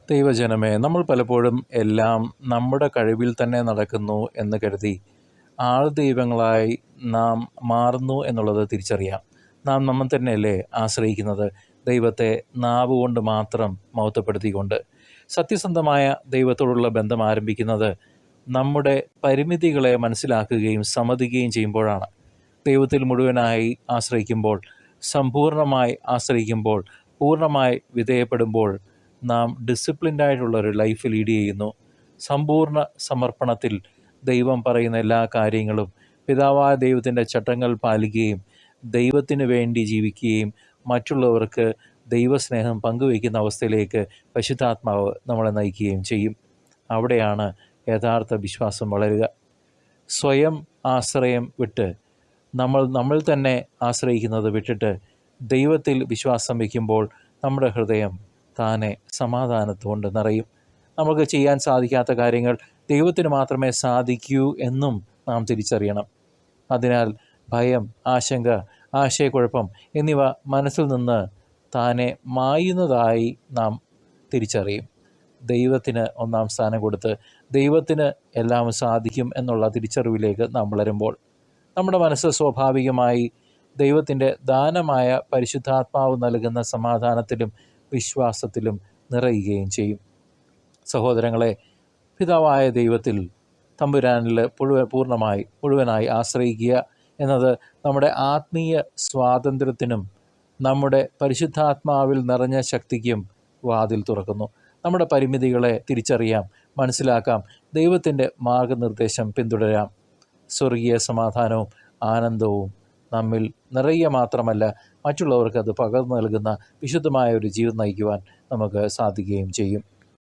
ദൈവജനമേ, നമ്മൾ പലപ്പോഴും എല്ലാം നമ്മുടെ കഴിവിൽ തന്നെ നടക്കുന്നു എന്ന് കരുതി ആൾ ദൈവങ്ങളായി നാം മാറുന്നു എന്നുള്ളത് തിരിച്ചറിയാം. നാം നമ്മൾ തന്നെയല്ലേ ആശ്രയിക്കുന്നത്, ദൈവത്തെ നാവുകൊണ്ട് മാത്രം മഹത്വപ്പെടുത്തിക്കൊണ്ട്. സത്യസന്ധമായ ദൈവത്തോടുള്ള ബന്ധം ആരംഭിക്കുന്നത് നമ്മുടെ പരിമിതികളെ മനസ്സിലാക്കുകയും സമ്മതിക്കുകയും ചെയ്യുമ്പോഴാണ്. ദൈവത്തിൽ മുഴുവനായി ആശ്രയിക്കുമ്പോൾ, സമ്പൂർണ്ണമായി ആശ്രയിക്കുമ്പോൾ, പൂർണ്ണമായി വിധേയപ്പെടുമ്പോൾ നാം ഡിസിപ്ലിൻഡായിട്ടുള്ളൊരു ലൈഫ് ലീഡ് ചെയ്യുന്നു. സമ്പൂർണ്ണ സമർപ്പണത്തിൽ ദൈവം പറയുന്ന എല്ലാ കാര്യങ്ങളും, പിതാവായ ദൈവത്തിൻ്റെ ചട്ടങ്ങൾ പാലിക്കുകയും ദൈവത്തിന് വേണ്ടി ജീവിക്കുകയും മറ്റുള്ളവർക്ക് ദൈവസ്നേഹം പങ്കുവയ്ക്കുന്ന അവസ്ഥയിലേക്ക് പരിശുദ്ധാത്മാവ് നമ്മളെ നയിക്കുകയും ചെയ്യും. അവിടെയാണ് യഥാർത്ഥ വിശ്വാസം വളരുക. സ്വയം ആശ്രയം വിട്ട് നമ്മൾ തന്നെ ആശ്രയിക്കുന്നത് വിട്ടിട്ട് ദൈവത്തിൽ വിശ്വാസം വയ്ക്കുമ്പോൾ നമ്മുടെ ഹൃദയം താനെ സമാധാനത്തുകൊണ്ട് നിറയും. നമുക്ക് ചെയ്യാൻ സാധിക്കാത്ത കാര്യങ്ങൾ ദൈവത്തിന് മാത്രമേ സാധിക്കൂ എന്നും നാം തിരിച്ചറിയണം. അതിനാൽ ഭയം, ആശങ്ക, ആശയക്കുഴപ്പം എന്നിവ മനസ്സിൽ നിന്ന് താനെ മായുന്നതായി നാം തിരിച്ചറിയും. ദൈവത്തിന് ഒന്നാം സ്ഥാനം കൊടുത്ത് ദൈവത്തിന് എല്ലാം സാധിക്കും എന്നുള്ള തിരിച്ചറിവിലേക്ക് നാം വളരുമ്പോൾ നമ്മുടെ മനസ്സ് സ്വാഭാവികമായി ദൈവത്തിൻ്റെ ദാനമായ പരിശുദ്ധാത്മാവ് നൽകുന്ന സമാധാനത്തിലും വിശ്വാസത്തിലും നിറയുകയും ചെയ്യും. സഹോദരങ്ങളെ, പിതാവായ ദൈവത്തിൽ തമ്പുരാനിൽ മുഴുവനായി ആശ്രയിക്കുക എന്നത് നമ്മുടെ ആത്മീയ സ്വാതന്ത്ര്യത്തിനും നമ്മുടെ പരിശുദ്ധാത്മാവിൽ നിറഞ്ഞ ശക്തിക്കും വാതിൽ തുറക്കുന്നു. നമ്മുടെ പരിമിതികളെ തിരിച്ചറിയാം, മനസ്സിലാക്കാം, ദൈവത്തിൻ്റെ മാർഗനിർദ്ദേശം പിന്തുടരാം. സ്വർഗീയ സമാധാനവും ആനന്ദവും നമ്മിൽ നിറയുക മാത്രമല്ല, മറ്റുള്ളവർക്ക് അത് പകർന്നു നൽകുന്ന വിശുദ്ധമായ ഒരു ജീവിതം നയിക്കുവാൻ നമുക്ക് സാധിക്കുകയും ചെയ്യും.